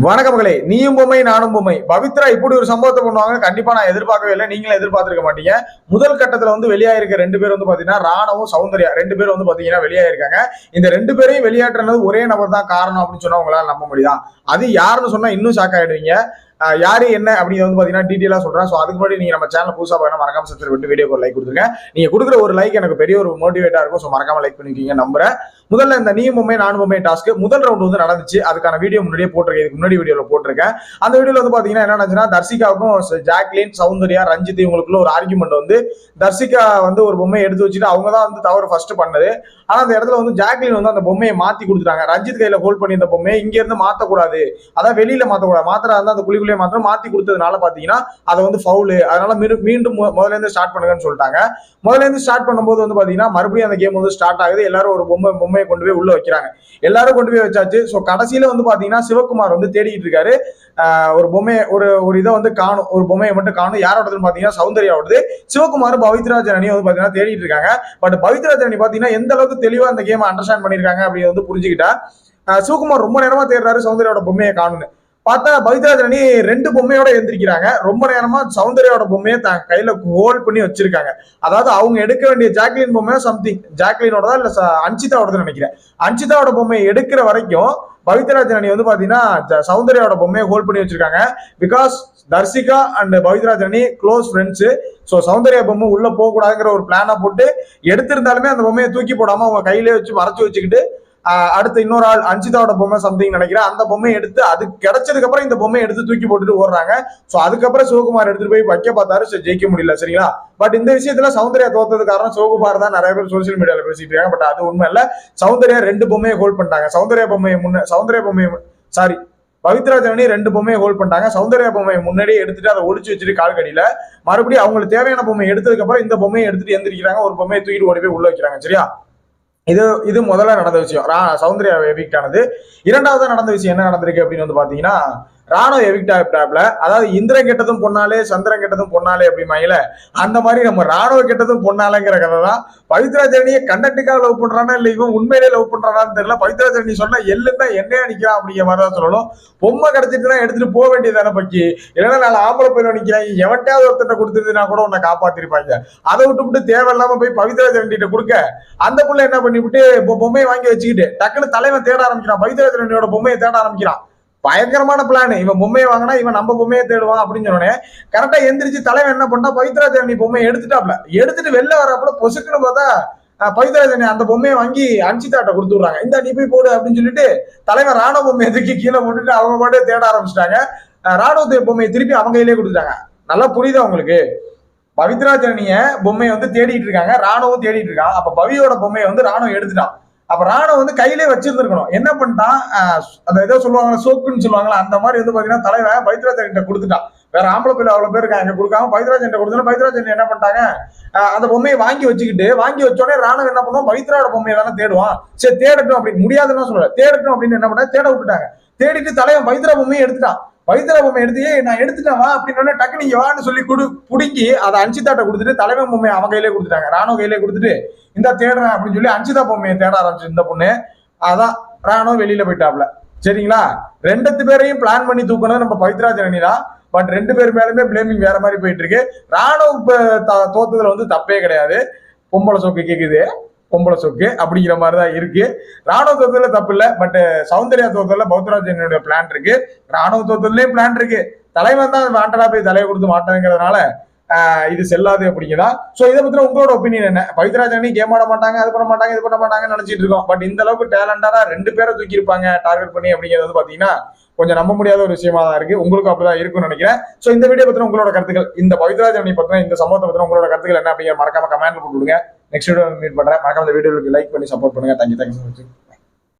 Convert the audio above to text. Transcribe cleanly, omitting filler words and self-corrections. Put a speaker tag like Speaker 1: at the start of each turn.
Speaker 1: வணக்க மகளே, நீயும் பொம்மை நானும் பொம்மை. பவித்ரா இப்படி ஒரு சம்பவத்தை பண்ணுவாங்க கண்டிப்பா நான் எதிர்பார்க்கவே இல்லை. நீங்களும் எதிர்பார்த்திருக்க மாட்டீங்க. முதல் கட்டத்துல வெளியாயிருக்க ரெண்டு பேர் பாத்தீங்கன்னா ராணவும் சௌந்தர்யா ரெண்டு பேரும் பாத்தீங்கன்னா வெளியாயிருக்காங்க. இந்த ரெண்டு பேரையும் வெளியாற்றுறது ஒரே நபர் தான் காரணம் அப்படின்னு சொன்னா உங்களால நம்ப முடியுதா? அது யாருன்னு சொன்னா இன்னும் ஷாக் ஆயிடுவீங்க. யாரு என்ன அப்படிங்கிறது பாத்தீங்கன்னா டீட்டெயிலா சொல்றேன். ஸோ அதுக்கு முன்னாடி நீங்க நம்ம சேனல் புதுசா பாருங்க, மறக்காம சப்ஸ்கிரைப் பண்ணிட்டு வீடியோக்கு ஒரு லைக் கொடுத்துருங்க. நீங்க கொடுக்குற ஒரு லைக் எனக்கு பெரிய ஒரு மோட்டிவேட்டா இருக்கும். ஸோ மறக்காம லைக் பண்ணிருக்கீங்க நம்புறேன். முதல்ல இந்த நீயும் பொம்மை நானும் பொம்மை டாஸ்க் முதல் ரவுண்ட் நடந்துச்சு. அதுக்கான வீடியோ முன்னாடியே போட்டிருக்கேன், இதுக்கு முன்னாடி வீடியோல போட்டிருக்கேன். அந்த வீடியோல பாத்தீங்கன்னா என்ன நடந்துச்சுன்னா, தர்சிகாவுக்கும் ஜாக்லின், சௌந்தர்யா, ரஞ்சித் இவங்களுக்குள்ள ஒரு ஆர்குமெண்ட் தர்சிகா ஒரு பொம்மையை எடுத்து வச்சுட்டு அவங்க தான் தவறு ஃபர்ஸ்ட் பண்ணது. ஆனா அந்த இடத்துல ஜாக்லின் அந்த பொம்மையை மாத்தி கொடுத்துட்டாங்க. ரஞ்சித் கையில ஹோல்ட் பண்ணி இந்த பொம்மையை இங்க இருந்து மாத்தக்கூடாது, அதான் வெளியில மாத்தக்கூடாது, மாத்திரா இருந்தா அந்த குழிக்குள்ளே மாத்திரம் மாத்தி கொடுத்ததுனால பாத்தீங்கன்னா அதை ஃபவுலு, அதனால மீண்டும் முதல்ல இருந்து ஸ்டார்ட் பண்ணுங்கன்னு சொல்லிட்டாங்க. முதல்ல இருந்து ஸ்டார்ட் பண்ணும்போது பாத்தீங்கன்னா மறுபடியும் அந்த கேம் ஸ்டார்ட் ஆகுது. எல்லாரும் ஒரு பொம்மையை கொண்டு போய் உள்ள வைக்கிறாங்க. எல்லாரும் கொண்டு போய் வச்சாச்சு. ஸோ கடைசியில பாத்தீங்கன்னா சிவகுமார் தேடிக்கிட்டு இருக்காரு. ஒரு பொம்மையை ஒரு இதை காணும், ஒரு பொம்மையை மட்டும் காணும். யாரோடதுன்னு பாத்தீங்கன்னா சௌந்தர்யாவோடது. சிவகுமார் பவித்ரா ஜனனி பாத்தீங்கன்னா தேடிட்டு இருக்காங்க. பட் பவித்ரா ஜனனி பாத்தீங்கன்னா எந்த அளவுக்கு தெளிவா அந்த கேம் அண்டர்ஸ்டாண்ட் பண்ணிருக்காங்க அப்படின்னு புரிஞ்சுக்கிட்டா. சிவகுமார் ரொம்ப நேரமா தேடுறாரு சௌந்தர்யாவோட பொம்மையை காணும்னு. பார்த்தா பவித்ரா ஜனனி ரெண்டு பொம்மையோட எந்திரிக்கிறாங்க. ரொம்ப நேரமா சௌந்தர்யாவோட பொம்மையை தான் கையில ஹோல்ட் பண்ணி வச்சிருக்காங்க. அதாவது அவங்க எடுக்க வேண்டிய ஜாக்லின் பொம்மையோ சம்திங் ஜாக்லினோட இல்ல அன்சிதாவோட நினைக்கிறேன். அன்சிதாவோட பொம்மையை எடுக்கிற வரைக்கும் பவித்ரா ஜனனி பாத்தீங்கன்னா சௌந்தர்யாவோட பொம்மையை ஹோல்ட் பண்ணி வச்சிருக்காங்க. Because Dharshika and Pavithra Janani close friends. So Soundarya பொம்மை உள்ள போக கூடாதுங்கிற ஒரு பிளானை போட்டு எடுத்திருந்தாலுமே அந்த பொம்மையை தூக்கி போடாம அவங்க கையிலே வச்சு மறைச்சு வச்சுக்கிட்டு அடுத்து இன்னொரு ஆள் அன்சிதாவோட பொம்மை சம்திங் நினைக்கிறேன், அந்த பொம்மையை எடுத்து அது கிடைச்சதுக்கு அப்புறம் இந்த பொம்மையை எடுத்து தூக்கி போட்டுட்டு ஓடுறாங்க. சோ அதுக்கப்புறம் சிவகுமார் எடுத்துட்டு போய் வைக்க பார்த்தாரு, ஜெயிக்க முடியல. சரிங்களா? பட் இந்த விஷயத்துல சௌந்தர்யா தோத்தது காரணம் சிவகுமார் தான் நிறைய பேர் சோசியல் மீடியால பேசிட்டு இருக்காங்க. பட் அது உண்மை இல்ல. சௌந்தர்யா ரெண்டு பொம்மையை ஹோல்ட் பண்ணிட்டாங்க. பவித்ரா ஜனனி ரெண்டு பொம்மையை ஹோல்ட் பண்ணிட்டாங்க. சௌந்தர்யா பொம்மையை முன்னாடியே எடுத்துட்டு அதை ஒளிச்சு வச்சுட்டு கால் கடியில மறுபடியும் அவங்களுக்கு தேவையான பொம்மையை எடுத்ததுக்கு அப்புறம் இந்த பொம்மையை எடுத்துட்டு எந்திரிக்கிறாங்க. ஒரு பொம்மையை தூக்கிட்டு ஓடி போய் உள்ள வைக்கிறாங்க. சரியா? இது முதல்ல நடந்த விஷயம். சௌந்தர்யா எவிக்ட் ஆனது. இரண்டாவது நடந்த விஷயம் என்ன நடந்திருக்கு அப்படின்னு பாத்தீங்கன்னா, ராணோ எவிக்ட் ஆகிட்டாப்ல. அதாவது இந்திரன் கெட்டதும் பொண்ணாலே சந்திரன் கெட்டதும் பொண்ணாலே அப்படிமாயில அந்த மாதிரி நம்ம ராணோ கெட்டதும் பொண்ணாலேங்கிற கதை தான். பவித்ரா ஜனனியை கண்டக்டுக்காக லவ் பண்றானா இல்ல இவன் உண்மையிலே லவ் பண்றானான்னு தெரியல. பவித்ரா ஜனனி சொன்னா எள்ளுன்னா என்னையா நிக்கிறான் அப்படிங்கிற மாதிரி தான் சொல்லணும். பொம்மை கிடைச்சிட்டு தான் எடுத்துட்டு போக வேண்டியதான பக்கி. இல்லைன்னா நாலு ஆம்பளை போய் நிக்கிறாங்க, எவன்ட்டாவது ஒருத்தட்ட கொடுத்துருந்தா கூட உன்னை காப்பாத்திருப்பாங்க. அதை விட்டு தேவையில்லாம போய் பவித்ரா ஜனனிட்ட கொடுக்க அந்த புள்ள என்ன பண்ணிவிட்டு பொம்மையை வாங்கி வச்சுக்கிட்டு டக்குன்னு தலைவன் தேட ஆரம்பிக்கிறான். பவித்ரா ஜனனியோட பொம்மையை தேட ஆரம்பிக்கிறான். பயங்கரமான பிளான். இவன் பொம்மையை வாங்கினா இவன் நம்ம பொம்மையை தேடுவான் அப்படின்னு சொன்னோன்னே கரெக்டா எந்திரிச்சு தலைவன் என்ன பண்ணா பவித்ரா ஜனனி பொம்மையை எடுத்துட்டு வெளில வரப்பல பொசுக்குன்னு பார்த்தா பவித்ரா ஜனனி அந்த பொம்மையை வாங்கி அன்சிதாட்ட கொடுத்துடுறாங்க. இந்த நீ போய் போடு அப்படின்னு சொல்லிட்டு தலைவன் ராணுவ பொம்மையை தூக்கி கீழே போட்டுட்டு அவங்க பாட்டு தேட ஆரம்பிச்சிட்டாங்க. ராணுவ பொம்மையை திருப்பி அவங்க கையிலே கொடுத்துட்டாங்க. நல்லா புரியுது அவங்களுக்கு? பவித்ரா ஜனனிய பொம்மையை தேடிட்டு இருக்காங்க, ராணுவம் தேடிட்டு இருக்கான். அப்ப பவியோட பொம்மையை ராணுவம் எடுத்துட்டான். அப்ப ராணுவ கையிலே வச்சிருந்துருக்கணும். என்ன பண்ணிட்டான், அந்த ஏதோ சொல்லுவாங்களா சோக்குன்னு சொல்லுவாங்களா, அந்த மாதிரி பாத்தீங்கன்னா தலைவன் பவித்ரா ஜனனிட்ட கொடுத்துட்டான். வேற ஆம்பளை பிள்ளை அவ்வளவு பேர் இருக்காங்க கொடுக்காம பவித்ரா ஜனனிட்ட கொடுத்தோம். பவித்ரா ஜனனி என்ன பண்ணிட்டாங்க, அந்த பொம்மையை வாங்கி வச்சோடனே ராணுவ என்ன பண்ணுவோம், பவித்ராவோட பொம்மையை தானே தேடுவான். சரி தேடட்டும் அப்படின்னு, முடியாதுன்னு சொல்லல, தேடட்டும் அப்படின்னு என்ன பண்ண தேட விட்டுட்டாங்க. தேடிட்டு தலைவன் பவித்ரா பொம்மையை எடுத்துட்டான். பவித்ரா பொம்மை எடுத்து நான் எடுத்துட்டேன் வா அப்படின்னு டக்கு நீங்க வான்னு சொல்லி புடுங்கி அதை அன்சிதாட்ட கொடுத்துட்டு தலைவன் பொம்மையை அவன் கையிலே கொடுத்துட்டாங்க. ராணுவ கையிலே கொடுத்துட்டு இந்த தேடுறேன் அப்படின்னு சொல்லி அன்சிதா பொம்மையை தேட ஆரம்பிச்சு இந்த பொண்ணு. அதான் ராணுவ வெளியில போயிட்டாப்ல. சரிங்களா? ரெண்டு பேரையும் பிளான் பண்ணி தூக்கணும் நம்ம பவித்ரா ஜனனி தான். பட் ரெண்டு பேர் மேலுமே பிளேமிங் வேற மாதிரி போயிட்டு இருக்கு. ராணுவ தோத்ததுல தப்பே கிடையாது. பொம்பளை சோக்கு கேக்குது, பொம்பளை சொக்கு அப்படிங்கிற மாதிரிதான் இருக்கு. ராணுவ தோத்ததுல தப்பு இல்ல. பட் சௌந்தர்யா தோத்ததுல பவித்ரா ஜனனியோட பிளான் இருக்கு. ராணுவ தோத்ததுலயும் பிளான் இருக்கு. தலைவன் தான் வாண்டடா போய் தலையை கொடுத்து மாட்டாங்கிறதுனால இது செல்லாது அப்படிங்கிறதா. சோ இதை பத்தின உங்களோட ஒப்பீனியன் என்ன? பவித்ரா ஜனனி கேம் ஆட மாட்டாங்க, அது பண்ண மாட்டாங்க, இது பண்ண மாட்டாங்கன்னு நினைச்சிட்டு இருக்கோம். பட் இந்த அளவுக்கு டேலண்டா ரெண்டு பேரை தூக்கி இருப்பாங்க டார்கெட் பண்ணி அப்படிங்கிறது பாத்தீங்கன்னா கொஞ்சம் நம்ப முடியாத ஒரு விஷயமா தான் இருக்கு. உங்களுக்கு அப்படிதான் இருக்கும்னு நினைக்கிறேன். சோ இந்த வீடியோ பத்தின உங்களோட கருத்துக்கள், இந்த பவித்ரா ஜனனி பத்தின இந்த சம்பவத்தை பத்தின உங்களோட கருத்துக்கள் என்ன அப்படிங்கிற மறக்காம கமெண்ட்ல போட்டுவிடுங்க. நெக்ஸ்ட் வீடியோ மீட் பண்றேன். மறக்காம இந்த வீடியோக்கு லைக் பண்ணி சப்போர்ட் பண்ணுங்க. தேங்க்யூ.